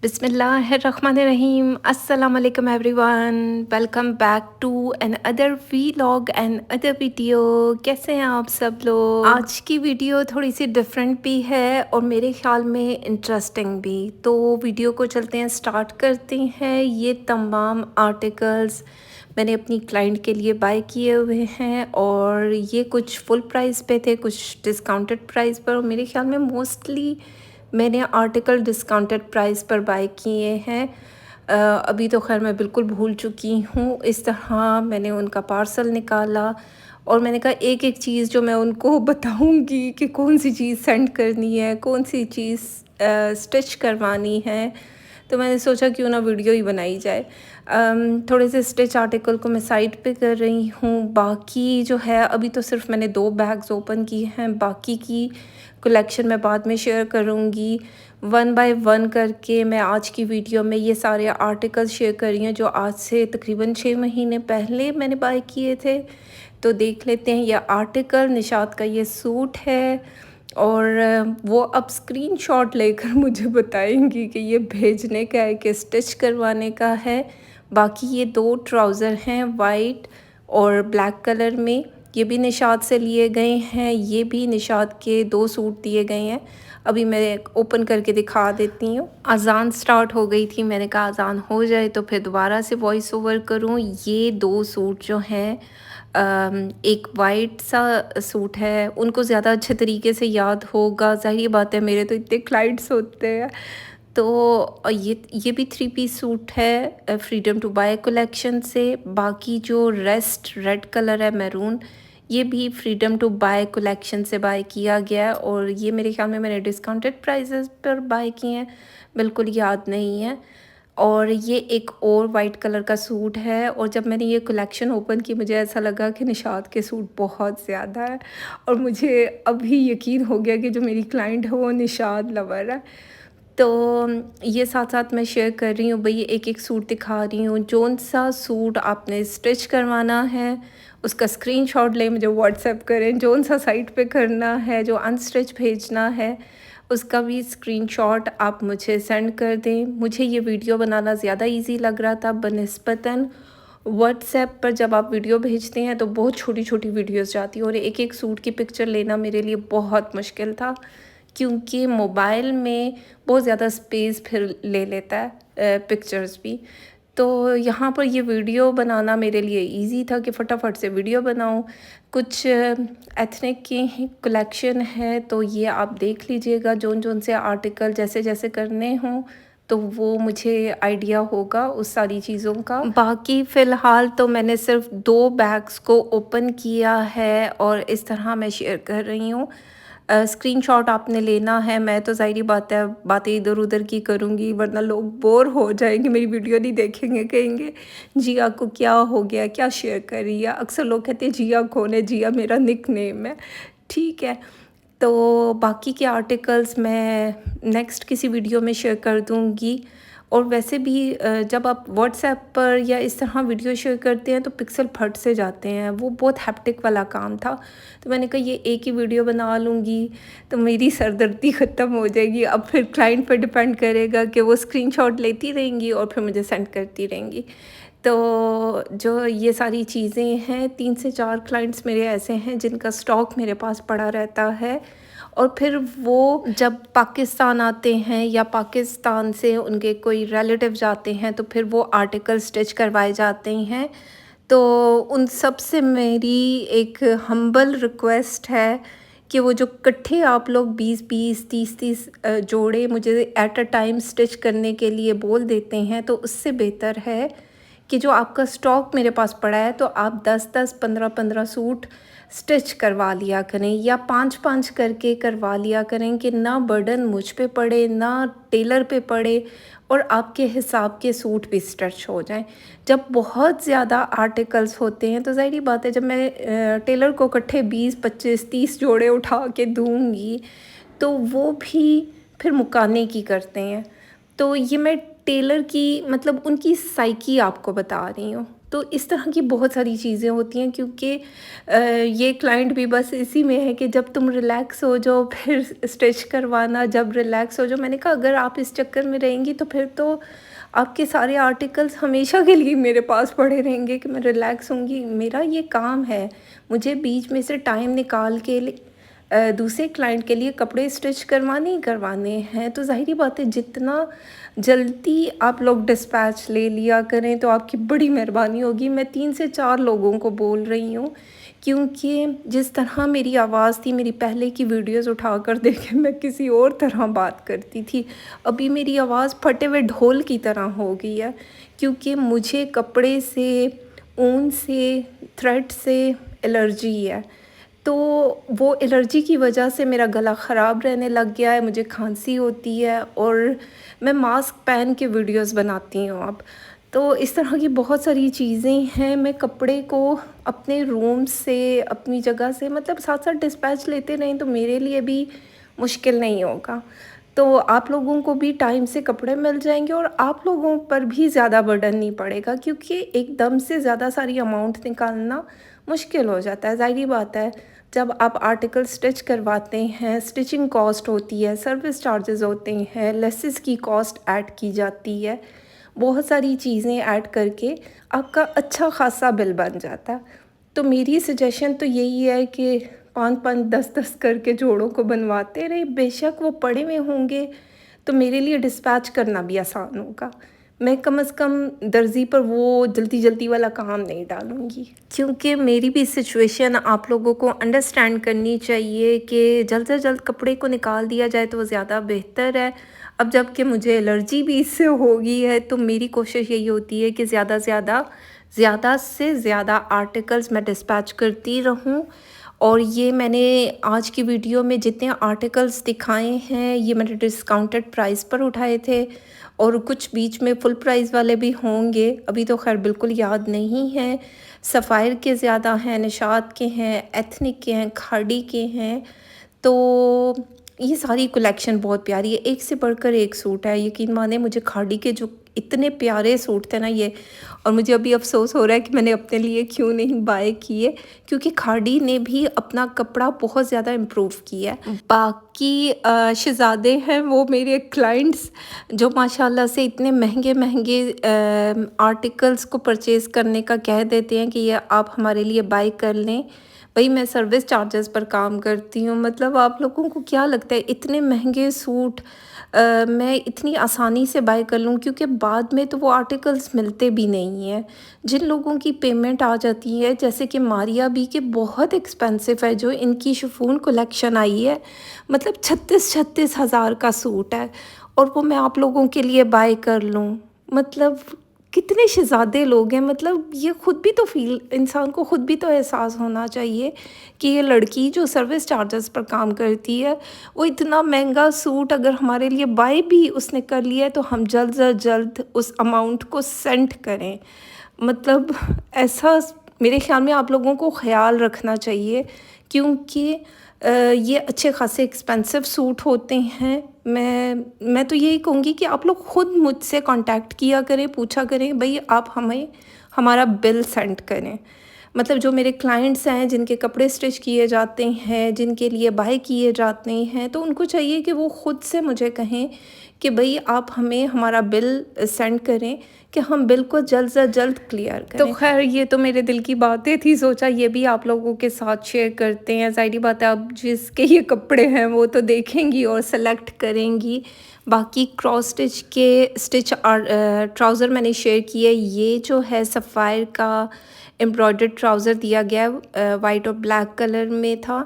बिस्मिल्लाहिर्रहमानिर्रहीम अस्सलाम वालेकुम everyone. Welcome back to another vlog and other video. कैसे हैं आप सब लोग? आज की वीडियो थोड़ी सी डिफरेंट भी है और मेरे ख्याल में इंटरेस्टिंग भी। तो वीडियो को चलते हैं, स्टार्ट करते हैं। ये तमाम आर्टिकल्स मैंने अपनी क्लाइंट के लिए बाय किए हुए हैं और ये कुछ फुल प्राइस पे थे, कुछ डिस्काउंटेड प्राइस पर। और मेरे ख्याल में मोस्टली मैंने आर्टिकल डिस्काउंटेड प्राइस पर बाय किए हैं। अभी तो खैर मैं बिल्कुल भूल चुकी हूँ। इस तरह मैंने उनका पार्सल निकाला और मैंने कहा एक एक चीज़ जो मैं उनको बताऊँगी कि कौन सी चीज़ सेंड करनी है, कौन सी चीज़ स्टिच करवानी है। तो मैंने सोचा क्यों ना वीडियो ही बनाई जाए। थोड़े से स्टिच आर्टिकल को मैं साइड पे कर रही हूँ। बाकी जो है अभी तो सिर्फ मैंने 2 बैग्स ओपन किए हैं, बाकी की कलेक्शन मैं बाद में शेयर करूँगी। वन बाय वन करके मैं आज की वीडियो में ये सारे आर्टिकल्स शेयर कर रही हूँ जो आज से तकरीबन 6 महीने पहले मैंने बाय किए थे। तो देख लेते हैं। यह आर्टिकल निशात का ये सूट है और वो अब स्क्रीनशॉट लेकर मुझे बताएंगी कि ये भेजने का है कि स्टिच करवाने का है। बाकी ये 2 ट्राउज़र हैं वाइट और ब्लैक कलर में, ये भी निशात से लिए गए हैं। ये भी निशात के 2 सूट दिए गए हैं। अभी मैं ओपन करके दिखा देती हूँ। अज़ान स्टार्ट हो गई थी, मैंने कहा अज़ान हो जाए तो फिर दोबारा से वॉइस ओवर करूँ। ये 2 सूट जो हैं, एक वाइट सा सूट है, उनको ज़्यादा अच्छे तरीके से याद होगा, ज़ाहिर बात है मेरे तो इतने क्लाइंट्स होते हैं। तो ये भी 3 पीस सूट है फ्रीडम टू बाय कलेक्शन से। बाकी जो रेस्ट रेड कलर है मैरून, ये भी फ्रीडम टू बाय कलेक्शन से बाय किया गया है और ये मेरे ख्याल में मैंने डिस्काउंटेड प्राइसेस पर बाय किए हैं, बिल्कुल याद नहीं है। और ये एक और वाइट कलर का सूट है और जब मैंने ये कलेक्शन ओपन की मुझे ऐसा लगा कि निशात के सूट बहुत ज़्यादा है और मुझे अभी यकीन हो गया कि जो मेरी क्लाइंट है वो निशात लवर है। तो ये साथ-साथ मैं शेयर कर रही हूँ भई, एक-एक सूट दिखा रही हूँ। जौन-सा सूट आपने स्टिच करवाना है, उसका स्क्रीनशॉट लें, मुझे व्हाट्सएप करें। जौन-सा साइट पे करना है, जो अनस्टिच भेजना है, उसका भी स्क्रीनशॉट आप मुझे सेंड कर दें। मुझे ये वीडियो बनाना ज़्यादा ईज़ी लग रहा था बनिस्बतन व्हाट्सएप पर जब आप वीडियो भेजते हैं तो बहुत छोटी-छोटी वीडियोज़ जाती हैं और एक-एक सूट की पिक्चर लेना मेरे लिए बहुत मुश्किल था, क्योंकि मोबाइल में बहुत ज़्यादा स्पेस फिर ले लेता है पिक्चर्स भी। तो यहाँ पर ये वीडियो बनाना मेरे लिए ईज़ी था कि फटाफट से वीडियो बनाऊँ। कुछ एथनिक की ही कलेक्शन है तो ये आप देख लीजिएगा, जौन-जौन से आर्टिकल जैसे-जैसे करने हों तो वो मुझे आइडिया होगा उस सारी चीज़ों का। बाकी फ़िलहाल तो मैंने सिर्फ़ 2 बैग्स को ओपन किया है और इस तरह मैं शेयर कर रही हूँ। स्क्रीनशॉट आपने लेना है, मैं तो ज़ाहिर-सी बात है बातें इधर-उधर की करूँगी वरना लोग बोर हो जाएँगे, मेरी वीडियो नहीं देखेंगे, कहेंगे जिया को क्या हो गया, क्या शेयर कर रही है। अक्सर लोग कहते हैं जिया कौन है? जिया मेरा निकनेम है। ठीक है, तो बाकी के आर्टिकल्स मैं नेक्स्ट किसी वीडियो में शेयर कर दूँगी। और वैसे भी जब आप व्हाट्सएप पर या इस तरह वीडियो शेयर करते हैं तो पिक्सल फट से जाते हैं, वो बहुत हैप्टिक वाला काम था। तो मैंने कहा ये एक ही वीडियो बना लूँगी तो मेरी सरदर्दी ख़त्म हो जाएगी। अब फिर क्लाइंट पर डिपेंड करेगा कि वो स्क्रीनशॉट लेती रहेंगी और फिर मुझे सेंड करती रहेंगी। तो जो ये सारी चीज़ें हैं, 3 से 4 क्लाइंट्स मेरे ऐसे हैं जिनका स्टॉक मेरे पास पड़ा रहता है और फिर वो जब पाकिस्तान आते हैं या पाकिस्तान से उनके कोई रिलेटिव जाते हैं तो फिर वो आर्टिकल स्टिच करवाए जाते हैं। तो उन सब से मेरी एक हम्बल रिक्वेस्ट है कि वो जो इकट्ठे आप लोग 20-20, 30-30 जोड़े मुझे एट अ टाइम स्टिच करने के लिए बोल देते हैं, तो उससे बेहतर है कि जो आपका स्टॉक मेरे पास पड़ा है तो आप 10-10, 15-15 सूट स्टिच करवा लिया करें या 5-5 करके करवा लिया करें कि ना बर्डन मुझ पे पड़े, ना टेलर पे पड़े और आपके हिसाब के सूट भी स्टिच हो जाएँ। जब बहुत ज़्यादा आर्टिकल्स होते हैं तो ज़ाहिर-सी बात है, जब मैं टेलर को इकट्ठे 20, 25, 30 जोड़े उठा के दूँगी तो वो भी फिर मुकाने की करते हैं। तो ये मैं टेलर की मतलब उनकी साइकी आपको बता रही हूँ तो इस तरह की बहुत सारी चीज़ें होती हैं, क्योंकि ये क्लाइंट भी बस इसी में है कि जब तुम रिलैक्स हो जाओ फिर स्टिच करवाना, जब रिलैक्स हो जाओ। मैंने कहा अगर आप इस चक्कर में रहेंगी तो फिर तो आपके सारे आर्टिकल्स हमेशा के लिए मेरे पास पड़े रहेंगे कि मैं रिलैक्स होंगी। मेरा ये काम है, मुझे बीच में से टाइम निकाल के दूसरे क्लाइंट के लिए कपड़े स्टिच करवाने ही करवाने हैं। तो ज़ाहिर बात है जितना जल्दी आप लोग डिस्पैच ले लिया करें तो आपकी बड़ी मेहरबानी होगी। मैं 3 से 4 लोगों को बोल रही हूँ, क्योंकि जिस तरह मेरी आवाज़ थी, मेरी पहले की वीडियोज़ उठाकर देखें मैं किसी और तरह बात करती थी। अभी मेरी आवाज़ फटे हुए ढोल की तरह हो गई है, क्योंकि मुझे कपड़े से, ऊन से, थ्रेड से एलर्जी है। तो वो एलर्जी की वजह से मेरा गला ख़राब रहने लग गया है, मुझे खांसी होती है और मैं मास्क पहन के वीडियोस बनाती हूँ अब। तो इस तरह की बहुत सारी चीज़ें हैं। मैं कपड़े को अपने रूम से, अपनी जगह से मतलब साथ-साथ डिस्पैच लेते रहें तो मेरे लिए भी मुश्किल नहीं होगा। तो आप लोगों को भी टाइम से कपड़े मिल जाएँगे और आप लोगों पर भी ज़्यादा बर्डन नहीं पड़ेगा, क्योंकि एकदम से ज़्यादा सारी अमाउंट निकालना मुश्किल हो जाता है। ज़ाहिर-सी बात है, जब आप आर्टिकल स्टिच करवाते हैं, स्टिचिंग कॉस्ट होती है, सर्विस चार्जेस होते हैं, लेसेस की कॉस्ट ऐड की जाती है, बहुत सारी चीज़ें ऐड करके आपका अच्छा खासा बिल बन जाता है। तो मेरी सजेशन तो यही है कि 5-5, 10-10 करके जोड़ों को बनवाते रहें। बेशक वो पड़े हुए होंगे तो मेरे लिए डिस्पैच करना भी आसान होगा। मैं कम से कम दर्जी पर वो जल्दी-जल्दी वाला काम नहीं डालूँगी, क्योंकि मेरी भी सिचुएशन आप लोगों को अंडरस्टैंड करनी चाहिए कि जल्द से जल्द कपड़े को निकाल दिया जाए तो वो ज़्यादा बेहतर है। अब जबकि मुझे एलर्जी भी इससे हो गई है, तो मेरी कोशिश यही होती है कि ज़्यादा से ज़्यादा आर्टिकल्स मैं डिस्पैच करती रहूँ। और ये मैंने आज की वीडियो में जितने आर्टिकल्स दिखाए हैं, ये मैंने डिस्काउंटेड प्राइस पर उठाए थे और कुछ बीच में फुल प्राइस वाले भी होंगे, अभी तो खैर बिल्कुल याद नहीं है। सफ़ायर के ज़्यादा हैं, निशात के हैं, एथनिक के हैं, खाड़ी के हैं। तो ये सारी कलेक्शन बहुत प्यारी है, एक से बढ़कर एक सूट है। यकीन माने मुझे खाड़ी के जो इतने प्यारे सूट थे ना ये, और मुझे अभी अफ़सोस हो रहा है कि मैंने अपने लिए क्यों नहीं बाय किए, क्योंकि खाड़ी ने भी अपना कपड़ा बहुत ज़्यादा इम्प्रूव किया है। बाकी शहज़ादे हैं वो मेरे क्लाइंट्स जो माशाल्लाह से इतने महँगे आर्टिकल्स को परचेज़ करने का कह देते हैं कि ये आप हमारे लिए बाय कर लें। भई मैं सर्विस चार्जेस पर काम करती हूँ, मतलब आप लोगों को क्या लगता है इतने महँगे सूट मैं इतनी आसानी से बाय कर लूँ, क्योंकि बाद में तो वो आर्टिकल्स मिलते भी नहीं हैं। जिन लोगों की पेमेंट आ जाती है, जैसे कि मारिया बी के बहुत एक्सपेंसिव है जो इनकी शिफॉन कलेक्शन आई है, मतलब 36-36 हज़ार का सूट है और वो मैं आप लोगों के लिए बाय कर लूँ। मतलब कितने शहज़ादे लोग हैं, मतलब ये खुद भी तो फ़ील, इंसान को खुद भी तो एहसास होना चाहिए कि ये लड़की जो सर्विस चार्जेस पर काम करती है, वो इतना महंगा सूट अगर हमारे लिए बाय भी उसने कर लिया है तो हम जल्द से जल्द उस अमाउंट को सेंड करें। मतलब ऐसा मेरे ख़्याल में आप लोगों को ख़्याल रखना चाहिए, क्योंकि ये अच्छे खासे एक्सपेंसिव सूट होते हैं। मैं तो यही कहूँगी कि आप लोग ख़ुद मुझसे कांटेक्ट किया करें, पूछा करें, भई आप हमें हमारा बिल सेंड करें। मतलब जो मेरे क्लाइंट्स हैं जिनके कपड़े स्टिच किए जाते हैं, जिनके लिए बाय किए जाते हैं, तो उनको चाहिए कि वो ख़ुद से मुझे कहें कि भई आप हमें हमारा बिल सेंड करें कि हम बिल को जल्द से जल्द क्लियर करें। तो ख़ैर ये तो मेरे दिल की बातें थी, सोचा ये भी आप लोगों के साथ शेयर करते हैं। ज़ाहिर बात है अब जिसके ये कपड़े हैं वो तो देखेंगी और सेलेक्ट करेंगी। बाकी क्रॉस स्टिच के ट्राउज़र मैंने शेयर किए। ये जो है सफ़ायर का एम्ब्रॉयडर्ड ट्राउज़र दिया गया है, वाइट और ब्लैक कलर में था।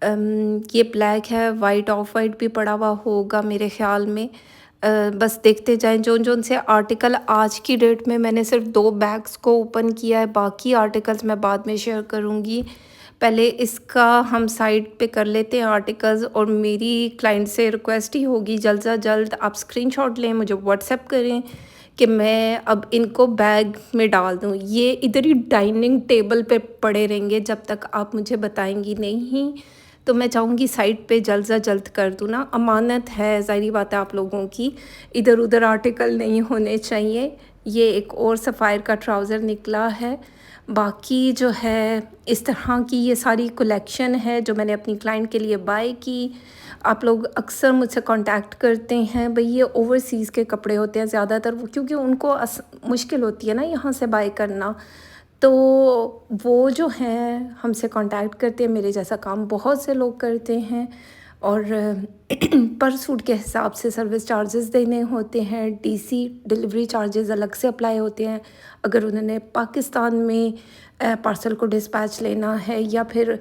ये ब्लैक है, वाइट ऑफ वाइट भी पड़ा हुआ होगा मेरे ख़्याल में। बस देखते जाएं जोन से आर्टिकल आज की डेट में मैंने सिर्फ 2 बैग्स को ओपन किया है, बाकी आर्टिकल्स मैं बाद में शेयर करूँगी। पहले इसका हम साइड पे कर लेते हैं आर्टिकल्स, और मेरी क्लाइंट से रिक्वेस्ट ही होगी जल्द से जल्द आप स्क्रीनशॉट लें, मुझे व्हाट्सएप करें कि मैं अब इनको बैग में डाल दूँ। ये इधर ही डाइनिंग टेबल पे पड़े रहेंगे जब तक आप मुझे बताएंगी नहीं। तो मैं चाहूँगी साइड पे जल्द से जल्द कर दूँ ना, अमानत है, ज़ाहिर बात है आप लोगों की, इधर उधर आर्टिकल नहीं होने चाहिए। ये एक और सफ़ायर का ट्राउज़र निकला है। बाकी जो है इस तरह की ये सारी कलेक्शन है जो मैंने अपनी क्लाइंट के लिए बाय की। आप लोग अक्सर मुझसे कांटेक्ट करते हैं, भई ये ओवरसीज़ के कपड़े होते हैं ज़्यादातर, वो क्योंकि उनको मुश्किल होती है ना यहाँ से बाय करना। तो वो जो हैं हमसे कांटेक्ट करते हैं, मेरे जैसा काम बहुत से लोग करते हैं और पर सूट के हिसाब से सर्विस चार्जेस देने होते हैं, डीसी डिलीवरी चार्जेस अलग से अप्लाई होते हैं। अगर उन्होंने पाकिस्तान में पार्सल को डिस्पैच लेना है या फिर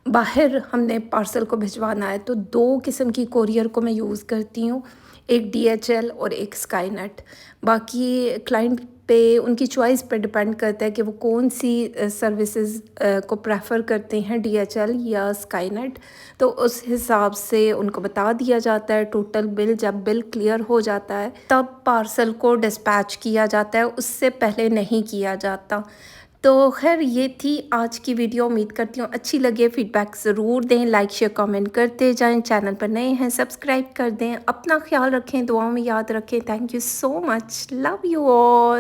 बाहर हमने पार्सल को भिजवाना है, तो 2 किस्म की कोरियर को मैं यूज़ करती हूँ, एक डीएचएल और एक स्काईनेट। बाकी क्लाइंट पे उनकी चॉइस पे डिपेंड करता है कि वो कौन-सी सर्विसेज़ को प्रेफ़र करते हैं, डीएचएल या स्काईनेट। तो उस हिसाब से उनको बता दिया जाता है टोटल बिल। जब बिल क्लियर हो जाता है तब पार्सल को डिस्पैच किया जाता है, उससे पहले नहीं किया जाता। तो ख़ैर ये थी आज की वीडियो। उम्मीद करती हूँ अच्छी लगे। फ़ीडबैक ज़रूर दें, लाइक शेयर कमेंट करते जाएँ। चैनल पर नए हैं सब्सक्राइब कर दें। अपना ख़्याल रखें, दुआओं में याद रखें। Thank you so much. Love you all.